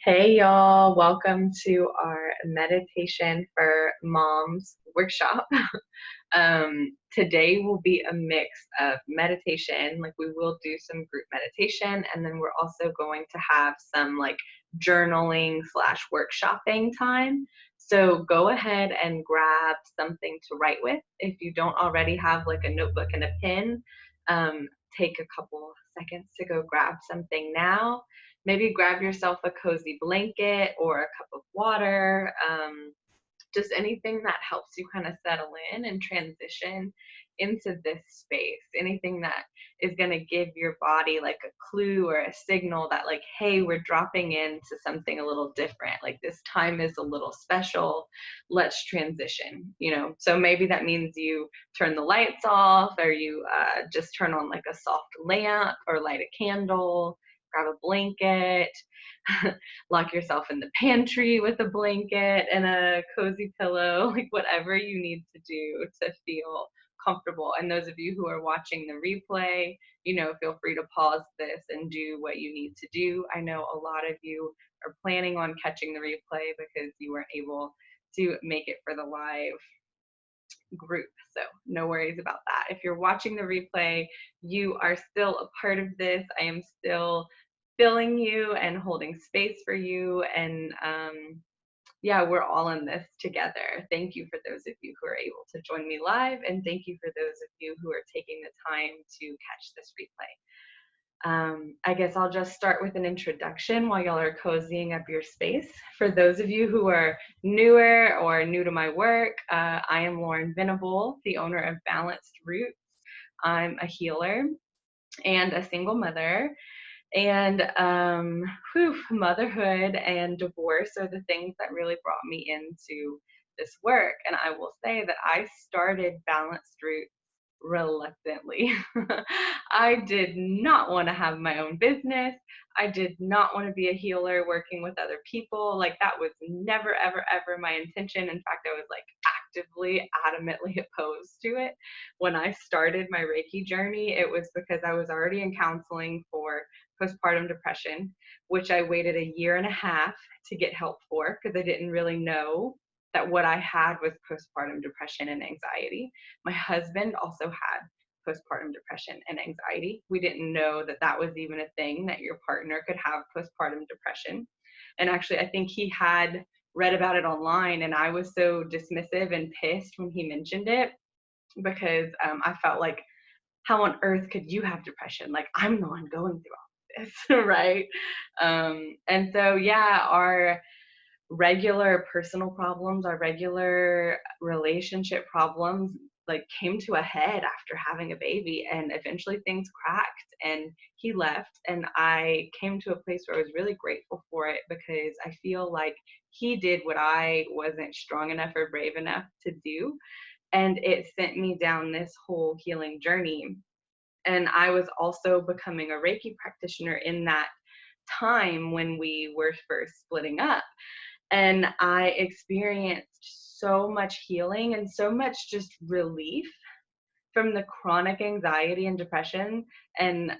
Hey y'all, welcome to our meditation for moms workshop. Today will be a mix of meditation, like we will do some group meditation, and then we're also going to have some like journaling slash workshopping time. So go ahead and grab something to write with. If you don't already have like a notebook and a pen, um, take a couple seconds to go grab something now. Maybe grab yourself a cozy blanket or a cup of water, just anything that helps you kind of settle in and transition into this space. Anything that is going to give your body like a clue or a signal that, like, hey, we're dropping into something a little different. Like, this time is a little special. Let's transition, So maybe that means you turn the lights off, or you just turn on like a soft lamp or light a candle, grab a blanket, lock yourself in the pantry with a blanket and a cozy pillow, like whatever you need to do to feel comfortable. And those of you who are watching the replay, feel free to pause this and do what you need to do. I know a lot of you are planning on catching the replay because you weren't able to make it for the live group. So no worries about that. If you're watching the replay, you are still a part of this. I am still filling you and holding space for you. And yeah, we're all in this together. Thank you for those of you who are able to join me live. And thank you for those of you who are taking the time to catch this replay. I guess I'll just start with an introduction while y'all are cozying up your space. For those of you who are newer or new to my work, I am Lauren Venable, the owner of Balanced Roots. I'm a healer and a single mother. And motherhood and divorce are the things that really brought me into this work. And I will say that I started Balanced Roots reluctantly. I did not want to have my own business. I did not want to be a healer working with other people. Like, that was never, ever, ever my intention. In fact, I was like actively, adamantly opposed to it. When I started my Reiki journey, it was because I was already in counseling for postpartum depression, which I waited a year and a half to get help for because I didn't really know that what I had was postpartum depression and anxiety. My husband also had postpartum depression and anxiety. We didn't know that that was even a thing, that your partner could have postpartum depression. And actually, I think he had read about it online, and I was so dismissive and pissed when he mentioned it because I felt like, how on earth could you have depression? Like, I'm the one going through all this, right? And so, yeah, our regular personal problems, our regular relationship problems, like, came to a head after having a baby, and eventually things cracked and he left, and I came to a place where I was really grateful for it because I feel like he did what I wasn't strong enough or brave enough to do, and it sent me down this whole healing journey. And I was also becoming a Reiki practitioner in that time when we were first splitting up. And I experienced so much healing and so much just relief from the chronic anxiety and depression and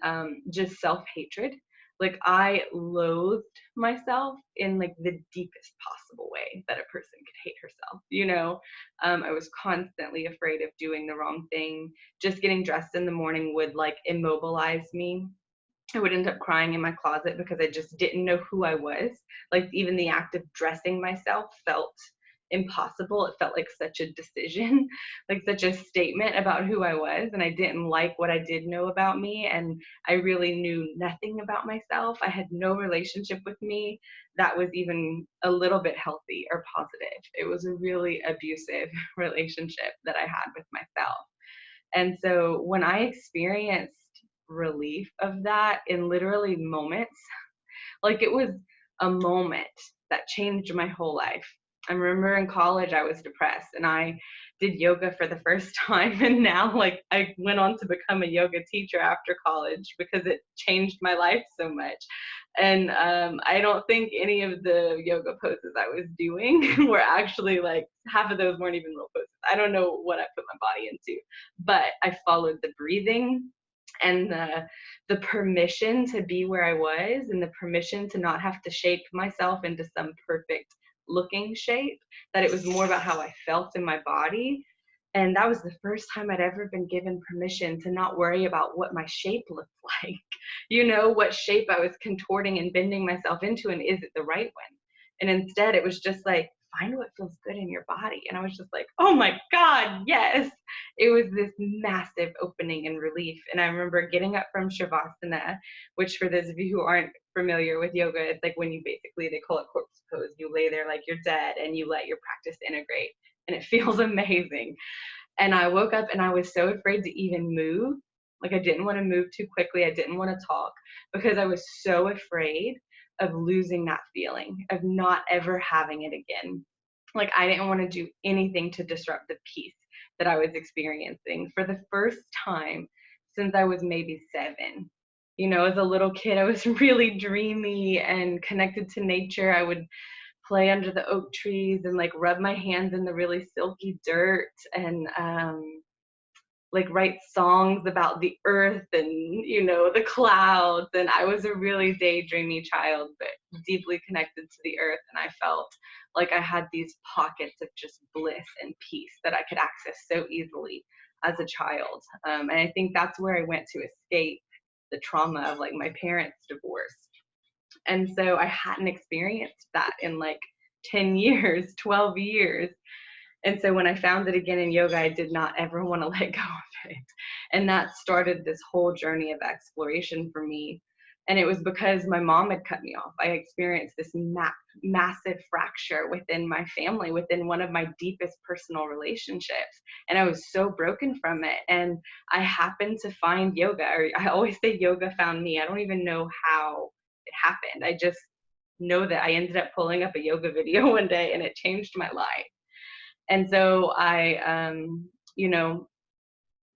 just self-hatred. Like, I loathed myself in like the deepest possible way that a person could hate herself. I was constantly afraid of doing the wrong thing. Just getting dressed in the morning would like immobilize me. I would end up crying in my closet because I just didn't know who I was. Like, even the act of dressing myself felt impossible. It felt like such a decision, like such a statement about who I was. And I didn't like what I did know about me. And I really knew nothing about myself. I had no relationship with me that was even a little bit healthy or positive. It was a really abusive relationship that I had with myself. And so when I experienced relief of that in literally moments, like, it was a moment that changed my whole life. I remember in college I was depressed and I did yoga for the first time, and now like I went on to become a yoga teacher after college because it changed my life so much. And I don't think any of the yoga poses I was doing were actually, like, half of those weren't even real poses. I don't know what I put my body into, but I followed the breathing. and the permission to be where I was, and the permission to not have to shape myself into some perfect looking shape, that it was more about how I felt in my body. And that was the first time I'd ever been given permission to not worry about what my shape looked like, what shape I was contorting and bending myself into, and is it the right one? And instead, it was just like, find what feels good in your body. And I was just like, oh my God, yes. It was this massive opening and relief. And I remember getting up from Shavasana, which for those of you who aren't familiar with yoga, it's like when you basically, they call it corpse pose. You lay there like you're dead and you let your practice integrate. And it feels amazing. And I woke up and I was so afraid to even move. Like I didn't want to move too quickly. I didn't want to talk because I was so afraid of losing that feeling, of not ever having it again. Like I didn't want to do anything to disrupt the peace that I was experiencing for the first time since I was maybe 7. As a little kid, I was really dreamy and connected to nature. I would play under the oak trees and like rub my hands in the really silky dirt, and like write songs about the earth and the clouds. And I was a really daydreamy child, but deeply connected to the earth. And I felt like I had these pockets of just bliss and peace that I could access so easily as a child. And I think that's where I went to escape the trauma of like my parents' divorce. And so I hadn't experienced that in like 10 years, 12 years. And so when I found it again in yoga, I did not ever want to let go of it. And that started this whole journey of exploration for me. And it was because my mom had cut me off. I experienced this massive fracture within my family, within one of my deepest personal relationships. And I was so broken from it. And I happened to find yoga, or I always say yoga found me. I don't even know how it happened. I just know that I ended up pulling up a yoga video one day and it changed my life. And so I,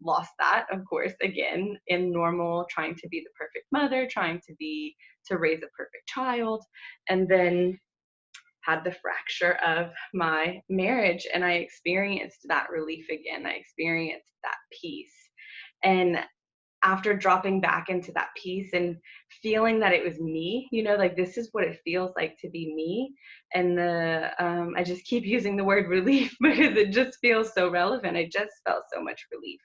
lost that, of course, again, in normal, trying to be the perfect mother, trying to raise a perfect child, and then had the fracture of my marriage. And I experienced that relief again. I experienced that peace. And after dropping back into that peace and feeling that it was me, like this is what it feels like to be me. And I just keep using the word relief because it just feels so relevant. I just felt so much relief.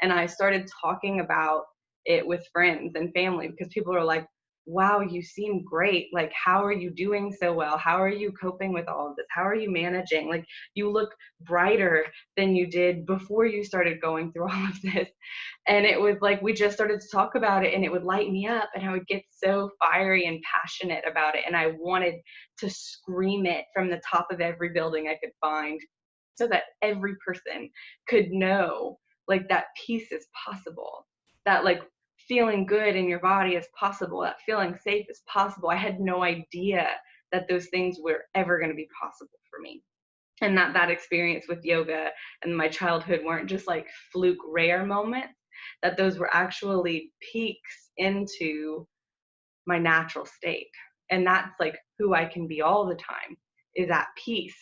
And I started talking about it with friends and family because people are like, wow, you seem great. Like, how are you doing so well? How are you coping with all of this? How are you managing? Like, you look brighter than you did before you started going through all of this. And it was like we just started to talk about it and it would light me up and I would get so fiery and passionate about it. And I wanted to scream it from the top of every building I could find so that every person could know like that peace is possible, that like feeling good in your body is possible, that feeling safe is possible. I had no idea that those things were ever going to be possible for me. And that experience with yoga and my childhood weren't just like fluke rare moments, that those were actually peaks into my natural state. And that's like who I can be all the time, is at peace.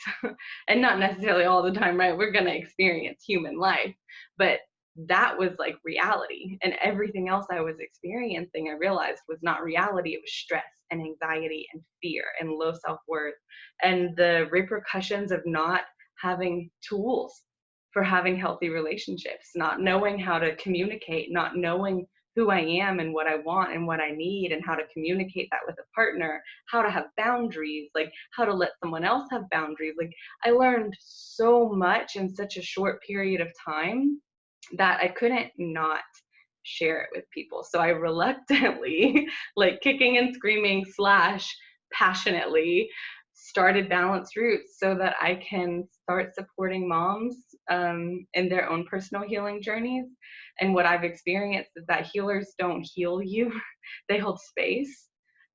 And not necessarily all the time, right? We're going to experience human life, but that was like reality. And everything else I was experiencing, I realized was not reality. It was stress and anxiety and fear and low self-worth and the repercussions of not having tools for having healthy relationships, not knowing how to communicate, not knowing who I am and what I want and what I need and how to communicate that with a partner, how to have boundaries, like how to let someone else have boundaries. Like I learned so much in such a short period of time that I couldn't not share it with people. So I reluctantly, like kicking and screaming slash passionately, started Balanced Roots so that I can start supporting moms in their own personal healing journeys. And what I've experienced is that healers don't heal you, they hold space.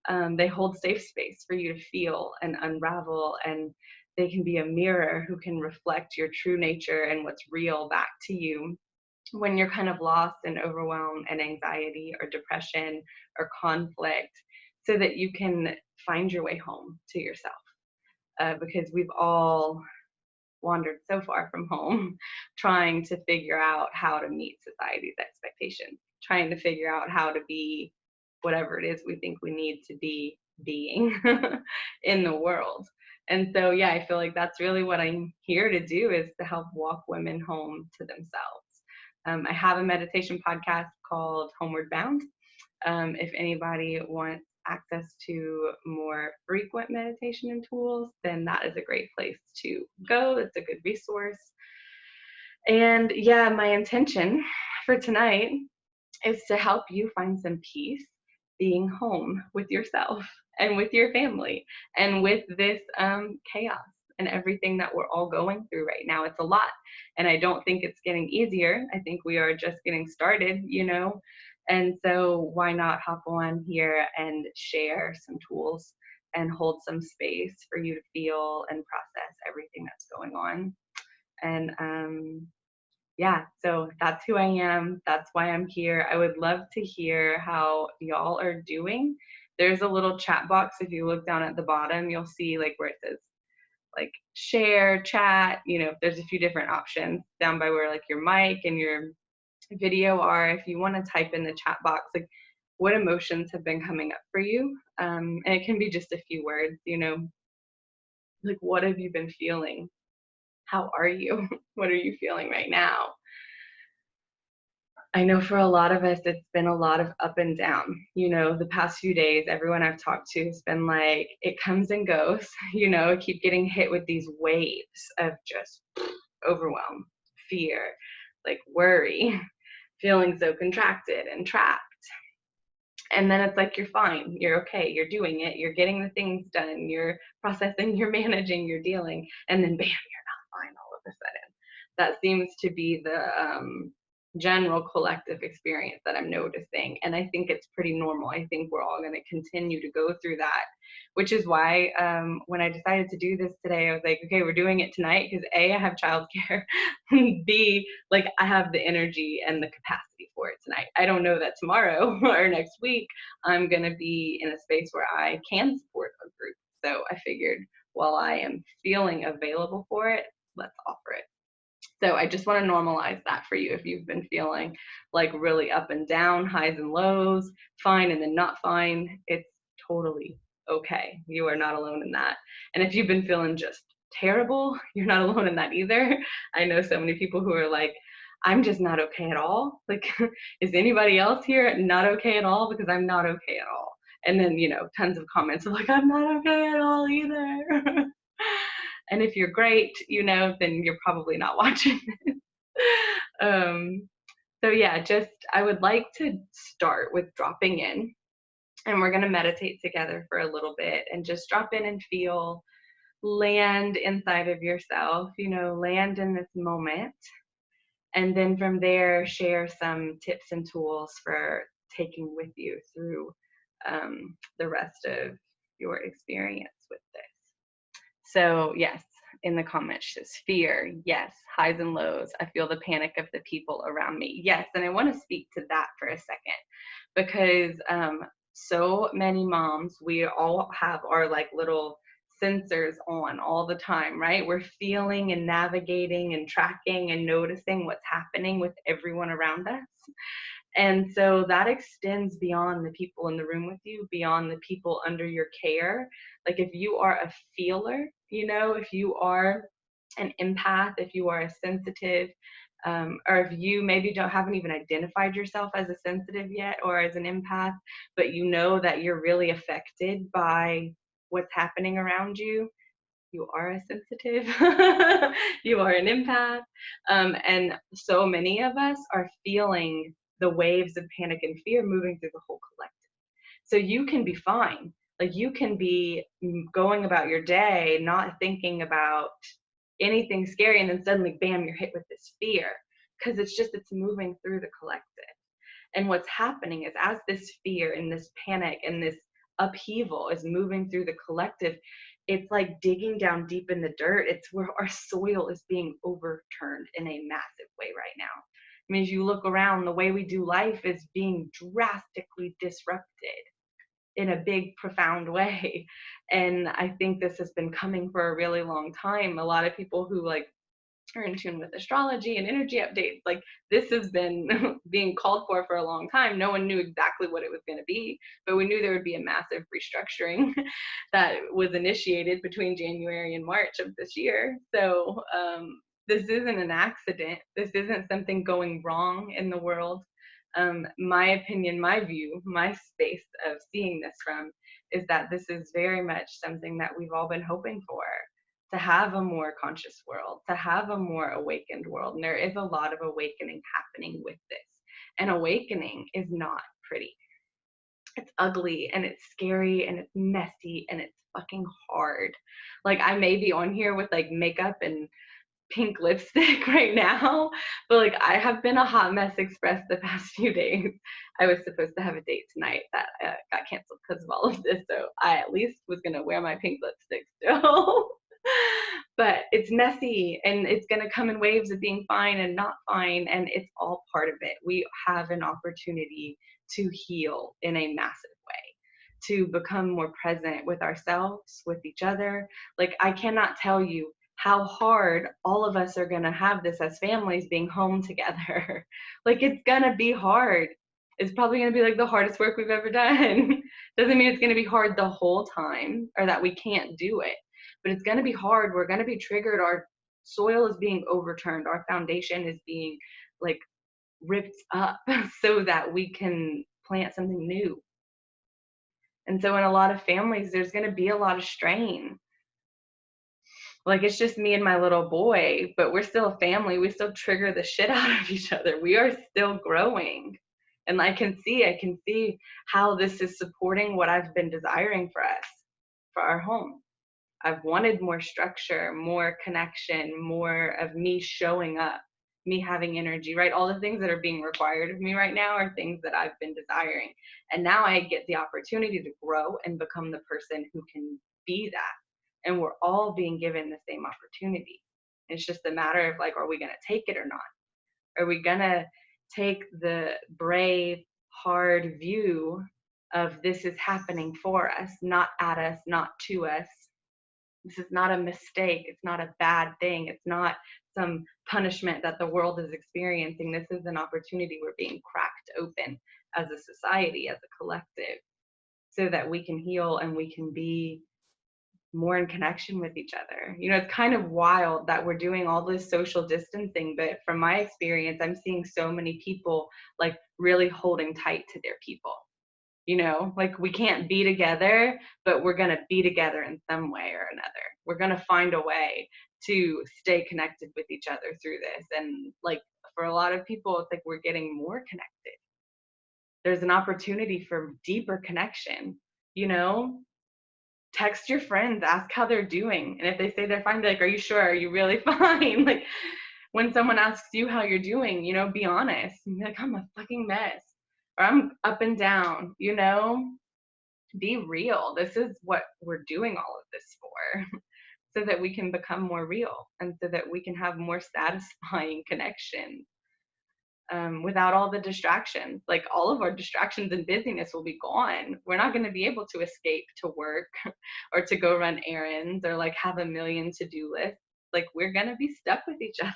They hold safe space for you to feel and unravel, and they can be a mirror who can reflect your true nature and what's real back to you when you're kind of lost and overwhelmed and anxiety or depression or conflict, so that you can find your way home to yourself. Because we've all wandered so far from home trying to figure out how to meet society's expectations. trying to figure out how to be whatever it is we think we need to be being in the world. And so, yeah, I feel like that's really what I'm here to do, is to help walk women home to themselves. I have a meditation podcast called Homeward Bound. If anybody wants access to more frequent meditation and tools, then that is a great place to go. It's a good resource. And yeah, my intention for tonight is to help you find some peace being home with yourself and with your family and with this chaos and everything that we're all going through right now. It's a lot. And I don't think it's getting easier. I think we are just getting started, you know? And so why not hop on here and share some tools and hold some space for you to feel and process everything that's going on. And yeah, so that's who I am. That's why I'm here. I would love to hear how y'all are doing. There's a little chat box. If you look down at the bottom, you'll see like where it says like share, chat, you know, there's a few different options down by where like your mic and your video are. If you want to type in the chat box, like what emotions have been coming up for you. And it can be just a few words, you know, like what have you been feeling? How are you? What are you feeling right now? I know for a lot of us, it's been a lot of up and down. You know, the past few days, everyone I've talked to has been like, it comes and goes. You know, keep getting hit with these waves of just overwhelm, fear, like worry, feeling so contracted and trapped. And then it's like, you're fine, you're okay, you're doing it, you're getting the things done, you're processing, you're managing, you're dealing, and then bam, you're not fine all of a sudden. That seems to be the general collective experience that I'm noticing. And I think it's pretty normal. I think we're all going to continue to go through that, which is why when I decided to do this today, I was like, okay, we're doing it tonight because A, I have childcare, B, like I have the energy and the capacity for it tonight. I don't know that tomorrow or next week I'm going to be in a space where I can support a group. So I figured while I am feeling available for it, let's offer it. So I just want to normalize that for you. If you've been feeling like really up and down, highs and lows, fine and then not fine, it's totally okay. You are not alone in that. And if you've been feeling just terrible, you're not alone in that either. I know so many people who are like, I'm just not okay at all. Like, is anybody else here not okay at all? Because I'm not okay at all. And then, you know, tons of comments of like, I'm not okay at all either. And if you're great, you know, then you're probably not watching this. um, so yeah, just I would like to start with dropping in, and we're going to meditate together for a little bit and just drop in and feel, land inside of yourself, you know, land in this moment. And then from there, share some tips and tools for taking with you through the rest of your experience with this. So yes, in the comments, just fear. Yes, highs and lows. I feel the panic of the people around me. Yes, and I want to speak to that for a second because so many moms, we all have our like little sensors on all the time, right? We're feeling and navigating and tracking and noticing what's happening with everyone around us. And so that extends beyond the people in the room with you, beyond the people under your care. Like if you are a feeler, you know, if you are an empath, if you are a sensitive, or if you maybe haven't even identified yourself as a sensitive yet or as an empath, but you know that you're really affected by what's happening around you, you are a sensitive, you are an empath. And so many of us are feeling the waves of panic and fear moving through the whole collective. So you can be fine. Like you can be going about your day, not thinking about anything scary, and then suddenly, bam, you're hit with this fear because it's moving through the collective. And what's happening is as this fear and this panic and this upheaval is moving through the collective, it's like digging down deep in the dirt. It's where our soil is being overturned in a massive way right now. I mean, as you look around, the way we do life is being drastically disrupted in a big, profound way. And I think this has been coming for a really long time. A lot of people who like or in tune with astrology and energy updates. Like, this has been being called for a long time. No one knew exactly what it was going to be, but we knew there would be a massive restructuring that was initiated between January and March of this year. So this isn't an accident. This isn't something going wrong in the world. My opinion, my view, my space of seeing this from is that this is very much something that we've all been hoping for, to have a more conscious world, to have a more awakened world. And there is a lot of awakening happening with this. And awakening is not pretty. It's ugly and it's scary and it's messy and it's fucking hard. Like, I may be on here with like makeup and pink lipstick right now, but like, I have been a hot mess express the past few days. I was supposed to have a date tonight that got canceled because of all of this, so I at least was gonna wear my pink lipstick still. But it's messy and it's gonna come in waves of being fine and not fine, and it's all part of it. We have an opportunity to heal in a massive way, to become more present with ourselves, with each other. Like, I cannot tell you how hard all of us are going to have this as families being home together. Like, it's going to be hard. It's probably going to be like the hardest work we've ever done. Doesn't mean it's going to be hard the whole time or that we can't do it, but it's going to be hard. We're going to be triggered. Our soil is being overturned. Our foundation is being like ripped up so that we can plant something new. And so in a lot of families, there's going to be a lot of strain. Like, it's just me and my little boy, but we're still a family. We still trigger the shit out of each other. We are still growing. And I can see how this is supporting what I've been desiring for us, for our home. I've wanted more structure, more connection, more of me showing up, me having energy, right? All the things that are being required of me right now are things that I've been desiring. And now I get the opportunity to grow and become the person who can be that. And we're all being given the same opportunity. It's just a matter of like, are we going to take it or not? Are we going to take the brave, hard view of this is happening for us, not at us, not to us? This is not a mistake. It's not a bad thing. It's not some punishment that the world is experiencing. This is an opportunity. We're being cracked open as a society, as a collective, so that we can heal and we can be more in connection with each other. You know, it's kind of wild that we're doing all this social distancing, but from my experience, I'm seeing so many people like really holding tight to their people. You know, like, we can't be together, but we're going to be together in some way or another. We're going to find a way to stay connected with each other through this. And like, for a lot of people, it's like we're getting more connected. There's an opportunity for deeper connection, you know? Text your friends, ask how they're doing. And if they say they're fine, be like, are you sure? Are you really fine? Like, when someone asks you how you're doing, you know, be honest. And be like, I'm a fucking mess. Or I'm up and down, you know? Be real. This is what we're doing all of this for. So that we can become more real and so that we can have more satisfying connection, without all the distractions. Like, all of our distractions and busyness will be gone. We're not going to be able to escape to work or to go run errands or like have a million to-do lists. Like, we're going to be stuck with each other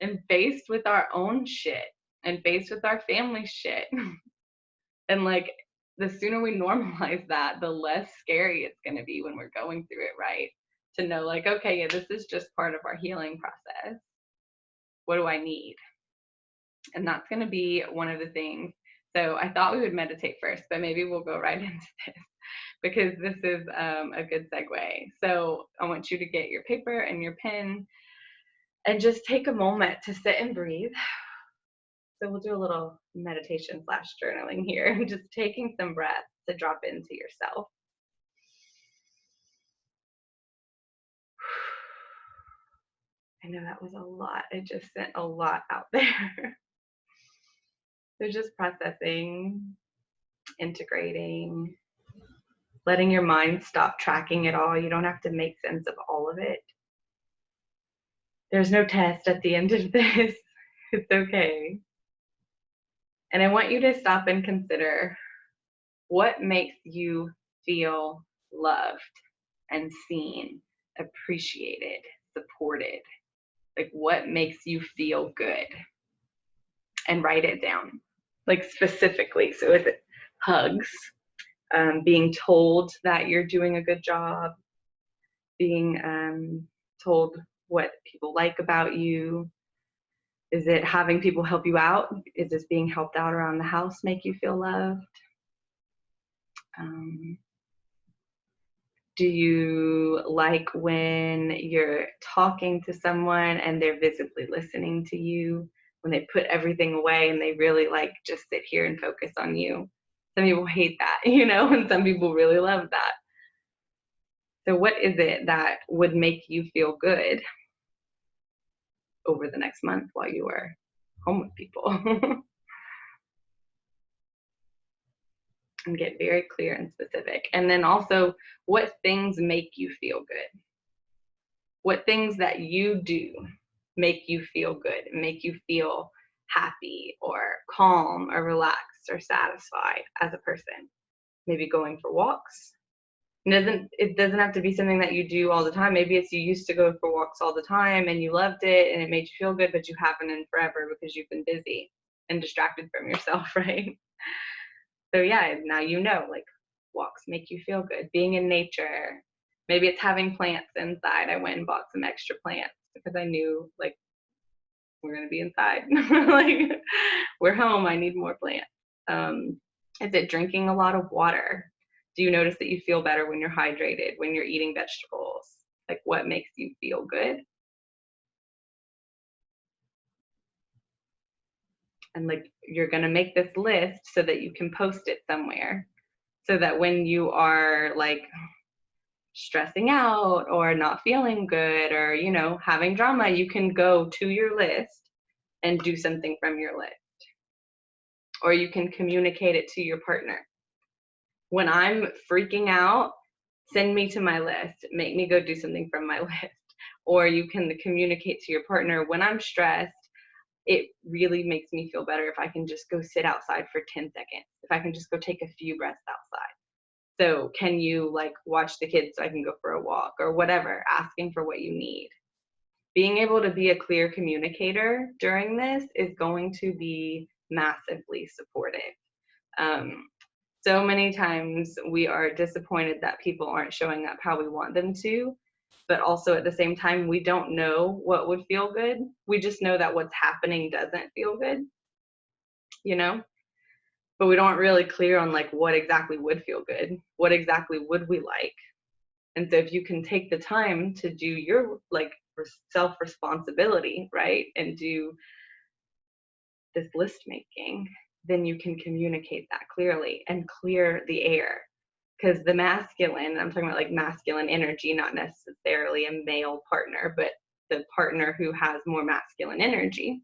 and faced with our own shit and faced with our family shit. And like, the sooner we normalize that, the less scary it's going to be when we're going through it, right? To know, like, okay, yeah, this is just part of our healing process. What do I need? And that's going to be one of the things. So I thought we would meditate first, but maybe we'll go right into this because this is a good segue. So I want you to get your paper and your pen and just take a moment to sit and breathe. So we'll do a little meditation / journaling here, just taking some breaths to drop into yourself. I know that was a lot. I just sent a lot out there. So just processing, integrating, letting your mind stop tracking it all. You don't have to make sense of all of it. There's no test at the end of this. It's okay. And I want you to stop and consider what makes you feel loved and seen, appreciated, supported? Like, what makes you feel good? And write it down, like specifically. So is it hugs, being told that you're doing a good job, being told what people like about you? Is it having people help you out? Is this being helped out around the house make you feel loved? Um, do you like when you're talking to someone and they're visibly listening to you, when they put everything away and they really like just sit here and focus on you? Some people hate that, and some people really love that. So what is it that would make you feel good over the next month while you are home with people? And get very clear and specific. And then also, what things make you feel good? What things that you do make you feel good, make you feel happy or calm or relaxed or satisfied as a person? Maybe going for walks. It doesn't have to be something that you do all the time. Maybe it's you used to go for walks all the time and you loved it and it made you feel good, but you haven't in forever because you've been busy and distracted from yourself, right? So yeah, now like walks make you feel good. Being in nature. Maybe it's having plants inside. I went and bought some extra plants because I knew like we're gonna be inside. Like we're home. I need more plants. Is it drinking a lot of water? Do you notice that you feel better when you're hydrated, when you're eating vegetables? Like what makes you feel good? And like you're gonna make this list so that you can post it somewhere. So that when you are like stressing out or not feeling good or, having drama, you can go to your list and do something from your list. Or you can communicate it to your partner. When I'm freaking out, send me to my list, make me go do something from my list. Or you can communicate to your partner, when I'm stressed, it really makes me feel better if I can just go sit outside for 10 seconds, if I can just go take a few breaths outside. So can you like watch the kids so I can go for a walk or whatever, asking for what you need. Being able to be a clear communicator during this is going to be massively supportive. So many times we are disappointed that people aren't showing up how we want them to, but also at the same time, we don't know what would feel good. We just know that what's happening doesn't feel good, but we aren't really clear on like what exactly would feel good, what exactly would we like. And so if you can take the time to do your like self responsibility, right, and do this list making, then you can communicate that clearly and clear the air. Because the masculine, I'm talking about like masculine energy, not necessarily a male partner, but the partner who has more masculine energy,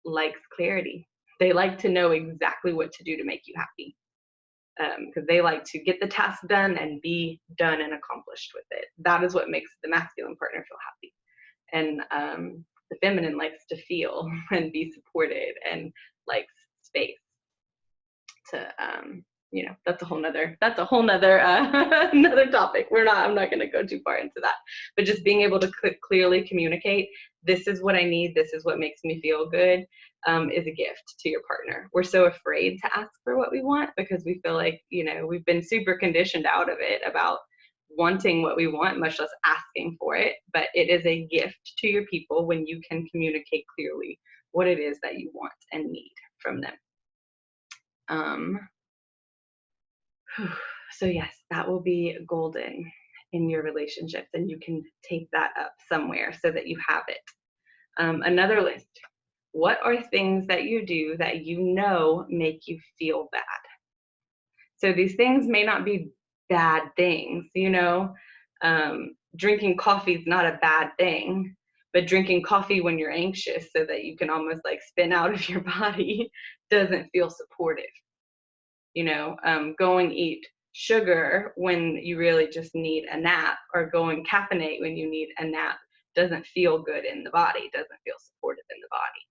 likes clarity. They like to know exactly what to do to make you happy, because they like to get the task done and be done and accomplished with it. That is what makes the masculine partner feel happy. And the feminine likes to feel and be supported and likes space to that's a whole nother another topic. I'm not going to go too far into that, but just being able to clearly communicate, this is what I need, this is what makes me feel good, is a gift to your partner. We're so afraid to ask for what we want because we feel like we've been super conditioned out of it about wanting what we want, much less asking for it. But it is a gift to your people when you can communicate clearly what it is that you want and need from them. So yes, that will be golden in your relationships, and you can take that up somewhere so that you have it. Another list. What are things that you do that make you feel bad? So these things may not be bad things, drinking coffee is not a bad thing, but drinking coffee when you're anxious so that you can almost like spin out of your body doesn't feel supportive. Going eat sugar when you really just need a nap, or going caffeinate when you need a nap, doesn't feel good in the body, doesn't feel supportive in the body.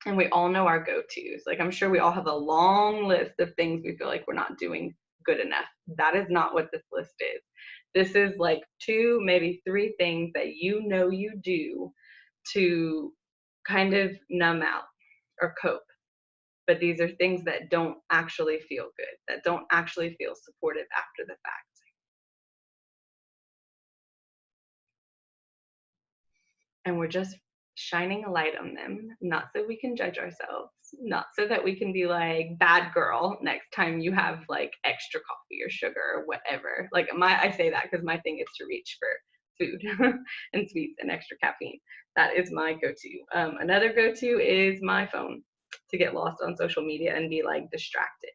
And we all know our go-tos. Like, I'm sure we all have a long list of things we feel like we're not doing good enough. That is not what this list is. This is like 2, maybe 3 things that you know you do to kind of numb out or cope. But these are things that don't actually feel good, that don't actually feel supportive after the fact. And we're just shining a light on them, not so we can judge ourselves, not so that we can be like, bad girl, next time you have like extra coffee or sugar or whatever. Like I say that because my thing is to reach for food and sweets and extra caffeine. That is my go-to. Another go-to is my phone, to get lost on social media and be like distracted.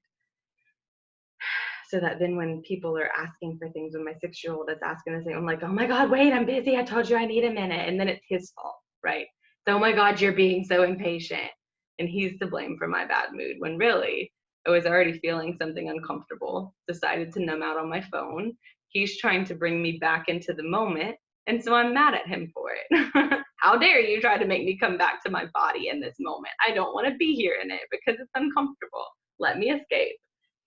So that then when people are asking for things, when my 6-year-old is asking to say, I'm like, oh my God, wait, I'm busy. I told you I need a minute. And then it's his fault, right? So, oh my God, you're being so impatient. And he's to blame for my bad mood, when really I was already feeling something uncomfortable, decided to numb out on my phone. He's trying to bring me back into the moment. And so I'm mad at him for it. How dare you try to make me come back to my body in this moment? I don't want to be here in it because it's uncomfortable. Let me escape.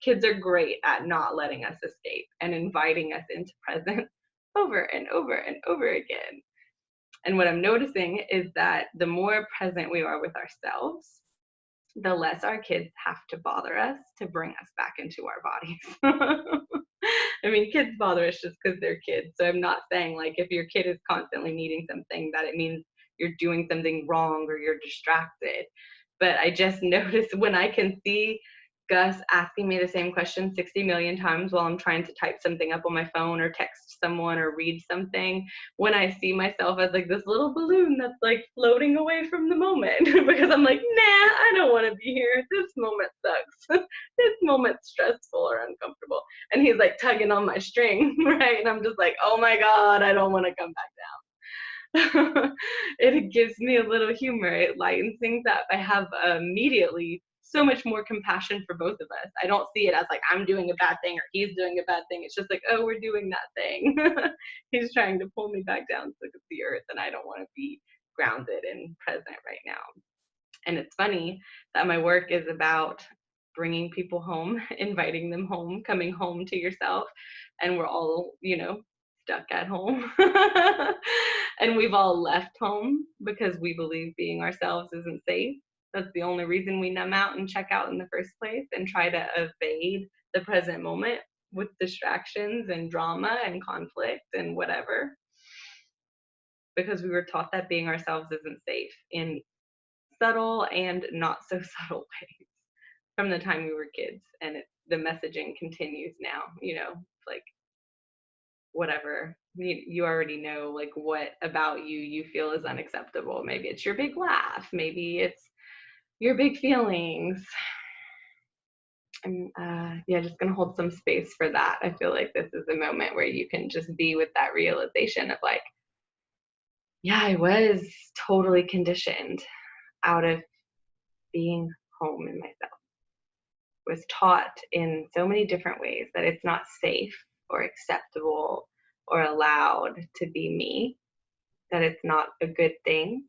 Kids are great at not letting us escape and inviting us into presence over and over and over again. And what I'm noticing is that the more present we are with ourselves, the less our kids have to bother us to bring us back into our bodies. I mean, kids bother us just because they're kids. So I'm not saying like if your kid is constantly needing something that it means you're doing something wrong or you're distracted. But I just notice when I can see Gus asking me the same question 60 million times while I'm trying to type something up on my phone or text someone or read something, when I see myself as like this little balloon that's like floating away from the moment because I'm like, nah, I don't want to be here. This moment sucks. This moment's stressful or uncomfortable. And he's like tugging on my string, right? And I'm just like, oh my God, I don't want to come back down. It gives me a little humor. It lightens things up. I have immediately so much more compassion for both of us. I don't see it as like I'm doing a bad thing or he's doing a bad thing. It's just like, oh, we're doing that thing. He's trying to pull me back down to the earth, and I don't want to be grounded and present right now. And it's funny that my work is about bringing people home, inviting them home, coming home to yourself. And we're all, stuck at home. And we've all left home because we believe being ourselves isn't safe. That's the only reason we numb out and check out in the first place and try to evade the present moment with distractions and drama and conflict and whatever. Because we were taught that being ourselves isn't safe in subtle and not so subtle ways from the time we were kids. And the messaging continues now, like whatever. You already know like what about you feel is unacceptable. Maybe it's your big laugh. Maybe it's your big feelings. I'm just gonna hold some space for that. I feel like this is a moment where you can just be with that realization of like, yeah, I was totally conditioned out of being home in myself. Was taught in so many different ways that it's not safe or acceptable or allowed to be me, that it's not a good thing.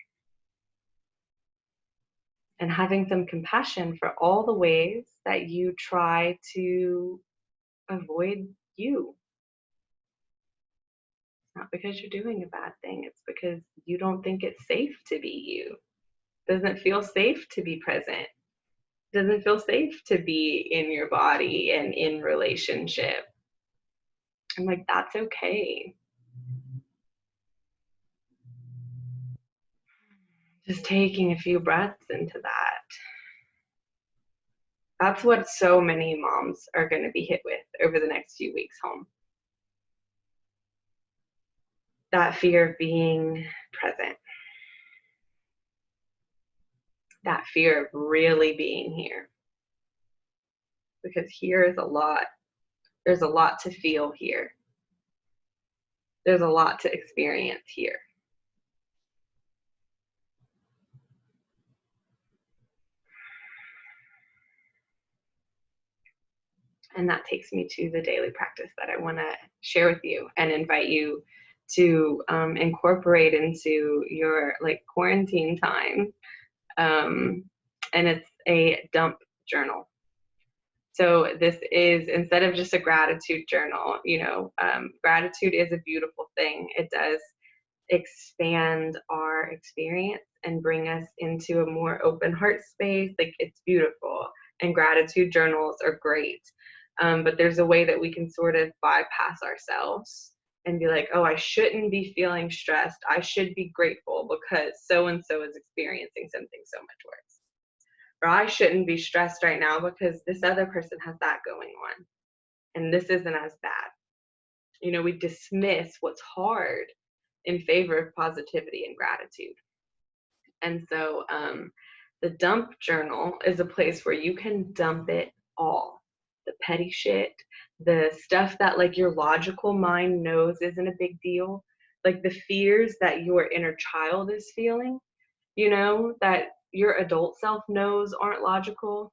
And having some compassion for all the ways that you try to avoid you. It's not because you're doing a bad thing, it's because you don't think it's safe to be you. It doesn't feel safe to be present. It doesn't feel safe to be in your body and in relationship. I'm like, that's okay. Just taking a few breaths into that. That's what so many moms are going to be hit with over the next few weeks home. That fear of being present. That fear of really being here. Because here is a lot. There's a lot to feel here. There's a lot to experience here. And that takes me to the daily practice that I want to share with you and invite you to incorporate into your like quarantine time. And it's a dump journal. So this is, instead of just a gratitude journal, gratitude is a beautiful thing. It does expand our experience and bring us into a more open heart space. Like, it's beautiful. And gratitude journals are great. But there's a way that we can sort of bypass ourselves and be like, oh, I shouldn't be feeling stressed. I should be grateful because so and so is experiencing something so much worse. Or I shouldn't be stressed right now because this other person has that going on and this isn't as bad. We dismiss what's hard in favor of positivity and gratitude. And so the dump journal is a place where you can dump it all, the petty shit, the stuff that like your logical mind knows isn't a big deal, like the fears that your inner child is feeling, that your adult self knows aren't logical,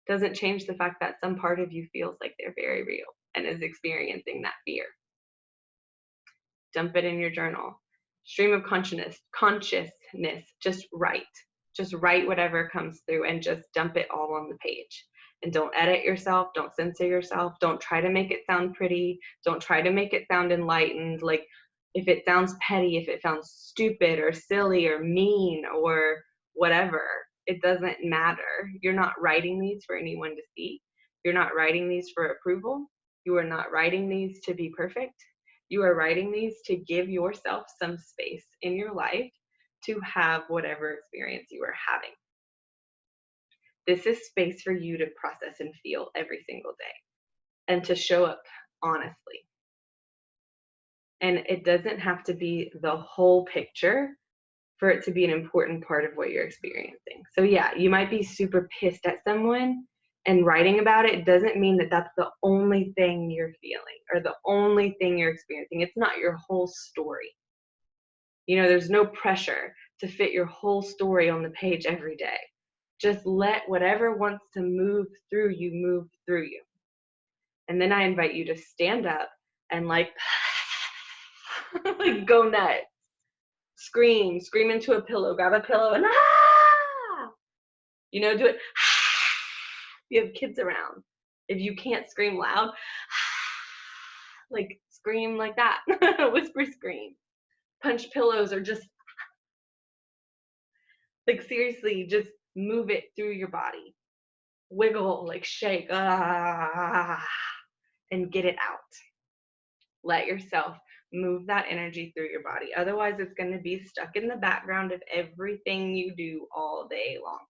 doesn't change the fact that some part of you feels like they're very real and is experiencing that fear. Dump it in your journal. Stream of consciousness, just write. Just write whatever comes through and just dump it all on the page. And don't edit yourself, don't censor yourself, don't try to make it sound pretty, don't try to make it sound enlightened. Like, if it sounds petty, if it sounds stupid or silly or mean or whatever, it doesn't matter. You're not writing these for anyone to see. You're not writing these for approval. You are not writing these to be perfect. You are writing these to give yourself some space in your life to have whatever experience you are having. This is space for you to process and feel every single day and to show up honestly. And it doesn't have to be the whole picture for it to be an important part of what you're experiencing. So yeah, you might be super pissed at someone, and writing about it doesn't mean that that's the only thing you're feeling or the only thing you're experiencing. It's not your whole story. There's no pressure to fit your whole story on the page every day. Just let whatever wants to move through you move through you. And then I invite you to stand up and like go nuts. Scream into a pillow, grab a pillow and do it. You have kids around. If you can't scream loud, like scream like that. Whisper scream. Punch pillows or just like seriously, just move it through your body. Wiggle, like shake, and get it out. Let yourself move that energy through your body. Otherwise, it's going to be stuck in the background of everything you do all day long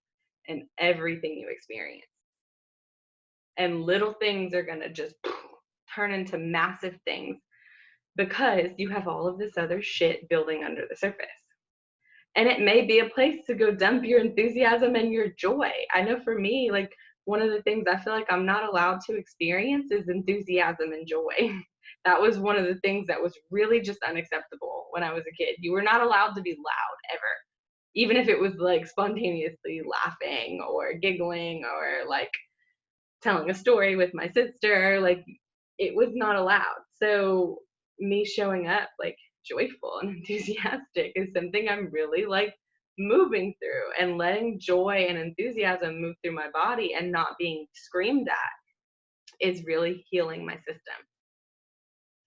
and everything you experience. And little things are going to just turn into massive things because you have all of this other shit building under the surface. And it may be a place to go dump your enthusiasm and your joy. I know for me, like, one of the things I feel like I'm not allowed to experience is enthusiasm and joy. That was one of the things that was really just unacceptable when I was a kid. You were not allowed to be loud ever, even if it was like spontaneously laughing or giggling or like telling a story with my sister. Like, it was not allowed. So me showing up like joyful and enthusiastic is something I'm really like moving through, and letting joy and enthusiasm move through my body and not being screamed at is really healing my system.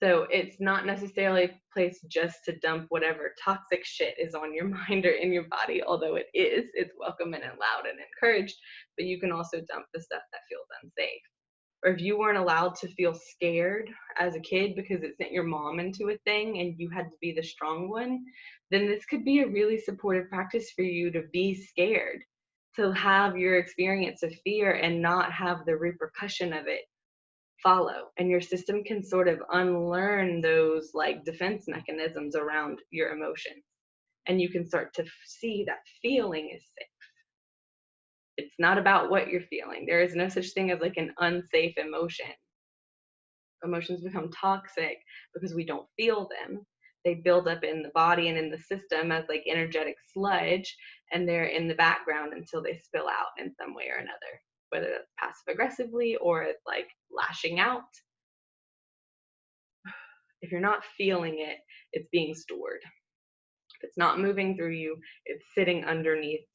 So it's not necessarily a place just to dump whatever toxic shit is on your mind or in your body, although it's welcome and allowed and encouraged, but you can also dump the stuff that feels unsafe. Or if you weren't allowed to feel scared as a kid because it sent your mom into a thing and you had to be the strong one, then this could be a really supportive practice for you to be scared, to have your experience of fear and not have the repercussion of it follow. And your system can sort of unlearn those like defense mechanisms around your emotions. And you can start to see that feeling is safe. It's not about what you're feeling. There is no such thing as like an unsafe emotion. Emotions become toxic because we don't feel them. They build up in the body and in the system as like energetic sludge, and they're in the background until they spill out in some way or another, whether that's passive aggressively or it's like lashing out. If you're not feeling it, it's being stored. If it's not moving through you, it's sitting underneath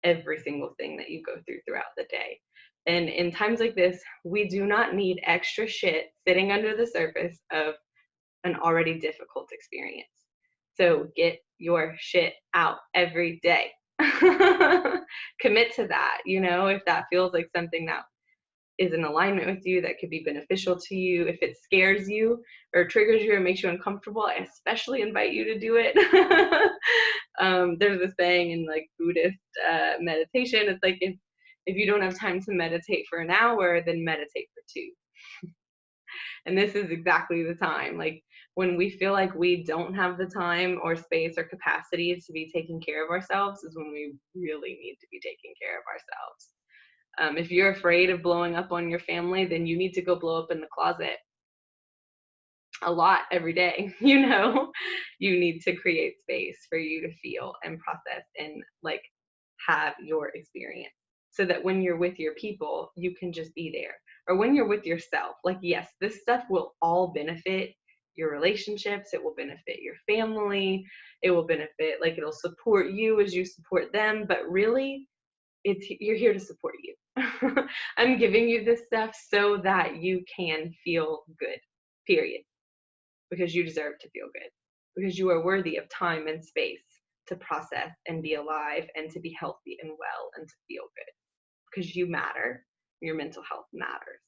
every single thing that you go through throughout the day. And in times like this, we do not need extra shit sitting under the surface of an already difficult experience. So get your shit out every day. Commit to that, if that feels like something that is in alignment with you, that could be beneficial to you. If it scares you or triggers you or makes you uncomfortable, I especially invite you to do it. There's this saying in like Buddhist meditation, it's like if you don't have time to meditate for an hour, then meditate for 2. And this is exactly the time. Like when we feel like we don't have the time or space or capacity to be taking care of ourselves is when we really need to be taking care of ourselves. If you're afraid of blowing up on your family, then you need to go blow up in the closet a lot every day. You need to create space for you to feel and process and like have your experience, so that when you're with your people, you can just be there. Or when you're with yourself, like, yes, this stuff will all benefit your relationships. It will benefit your family. It will benefit, like, it'll support you as you support them. But really, you're here to support you. I'm giving you this stuff so that you can feel good, period. Because you deserve to feel good. Because you are worthy of time and space to process and be alive and to be healthy and well and to feel good. Because you matter. Your mental health matters.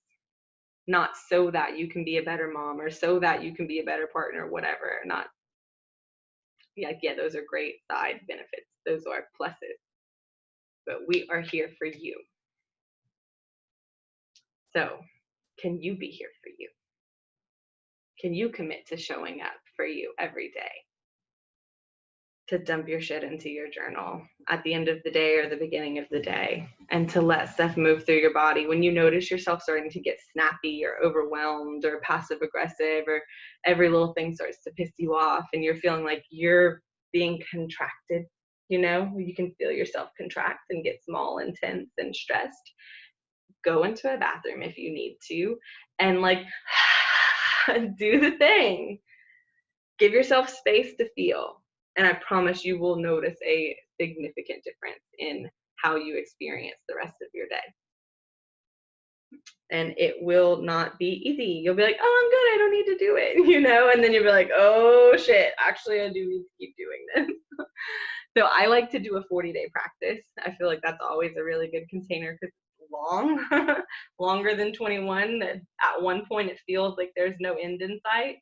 Not so that you can be a better mom or so that you can be a better partner, whatever. Not, yeah, those are great side benefits. Those are pluses. But we are here for you. So, can you be here for you? Can you commit to showing up for you every day? To dump your shit into your journal at the end of the day or the beginning of the day, and to let stuff move through your body. When you notice yourself starting to get snappy or overwhelmed or passive aggressive, or every little thing starts to piss you off and you're feeling like you're being contracted, you can feel yourself contract and get small and tense and stressed. Go into a bathroom if you need to and like do the thing. Give yourself space to feel. And I promise you will notice a significant difference in how you experience the rest of your day. And it will not be easy. You'll be like, oh, I'm good, I don't need to do it, and then you'll be like, oh shit, actually I do need to keep doing this. So I like to do a 40-day practice. I feel like that's always a really good container because it's long, longer than 21. That at one point it feels like there's no end in sight.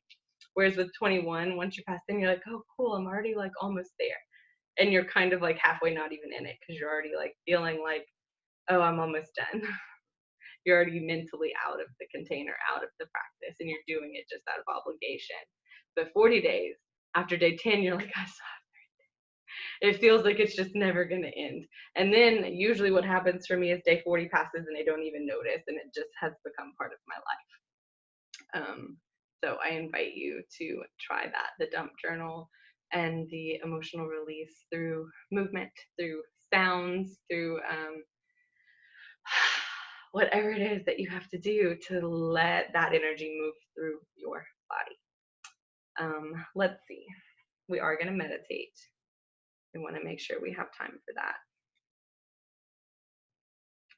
Whereas with 21, once you pass in, you're like, oh, cool, I'm already like almost there. And you're kind of like halfway not even in it because you're already like feeling like, oh, I'm almost done. You're already mentally out of the container, out of the practice, and you're doing it just out of obligation. But 40 days, after day 10, you're like, I saw it. It feels like it's just never going to end. And then usually what happens for me is day 40 passes and I don't even notice, and it just has become part of my life. So I invite you to try that, the dump journal and the emotional release through movement, through sounds, through whatever it is that you have to do to let that energy move through your body. Let's see. We are going to meditate. We want to make sure we have time for that.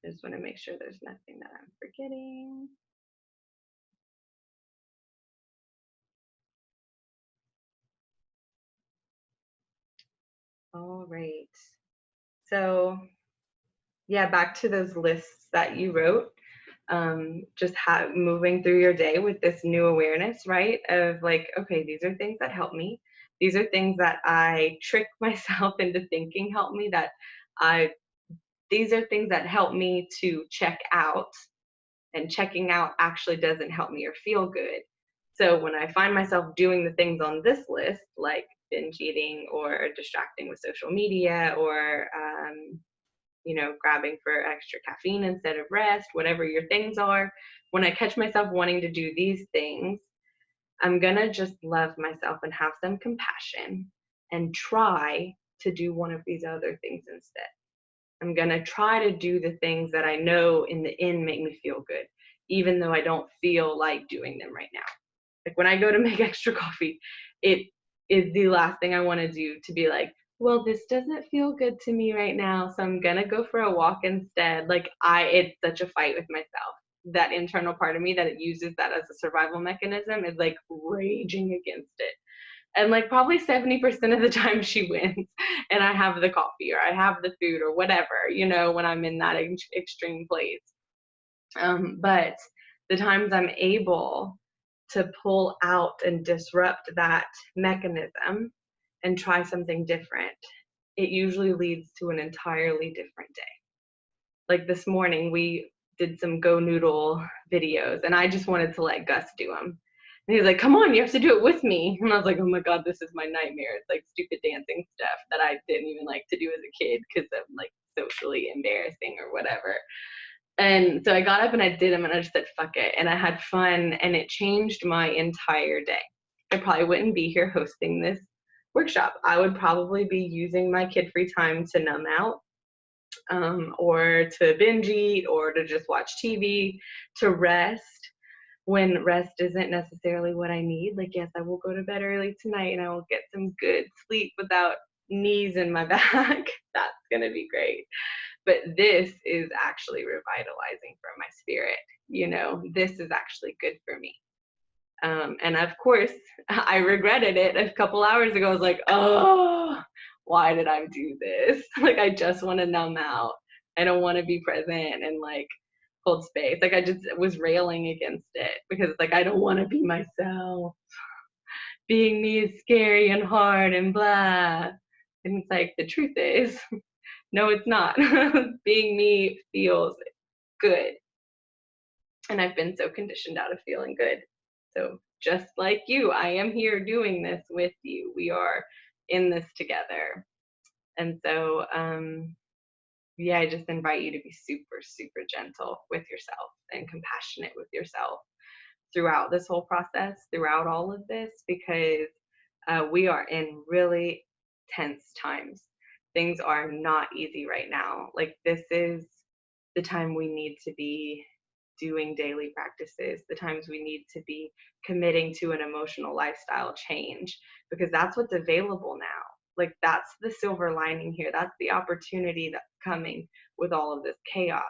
I just want to make sure there's nothing that I'm forgetting. All right. So, yeah, back to those lists that you wrote. Just moving through your day with this new awareness, right? Of like, okay, these are things that help me. These are things that I trick myself into thinking help me, these are things that help me to check out, and checking out actually doesn't help me or feel good. So when I find myself doing the things on this list, like binge eating or distracting with social media or grabbing for extra caffeine instead of rest, whatever your things are, when I catch myself wanting to do these things, I'm gonna just love myself and have some compassion and try to do one of these other things instead. I'm gonna try to do the things that I know in the end make me feel good, even though I don't feel like doing them right now. Like when I go to make extra coffee, it is the last thing I want to do to be like, well, this doesn't feel good to me right now, so I'm gonna go for a walk instead. Like it's such a fight with myself. That internal part of me that it uses that as a survival mechanism is like raging against it. And like probably 70% of the time she wins and I have the coffee or I have the food or whatever, when I'm in that extreme place. But the times I'm able to pull out and disrupt that mechanism and try something different, it usually leads to an entirely different day. Like this morning, we did some Go Noodle videos, and I just wanted to let Gus do them. And he was like, "Come on, you have to do it with me." And I was like, "Oh my God, this is my nightmare." It's like stupid dancing stuff that I didn't even like to do as a kid because of like socially embarrassing or whatever. And so I got up and I did them and I just said, fuck it. And I had fun and it changed my entire day. I probably wouldn't be here hosting this workshop. I would probably be using my kid free time to numb out, or to binge eat, or to just watch TV, to rest when rest isn't necessarily what I need. Like, yes, I will go to bed early tonight and I will get some good sleep without knees in my back. That's going to be great. But this is actually revitalizing for my spirit. This is actually good for me. And of course, I regretted it a couple hours ago. I was like, oh, why did I do this? Like, I just want to numb out. I don't want to be present and like hold space. Like, I just was railing against it because it's like, I don't want to be myself. Being me is scary and hard and blah. And it's like, the truth is, no, it's not. Being me feels good. And I've been so conditioned out of feeling good. So just like you, I am here doing this with you. We are in this together. And so, yeah, I just invite you to be super, super gentle with yourself and compassionate with yourself throughout this whole process, throughout all of this, because we are in really tense times. Things are not easy right now. Like, this is the time we need to be doing daily practices, the times we need to be committing to an emotional lifestyle change, because that's what's available now. Like, that's the silver lining here. That's the opportunity that's coming with all of this chaos.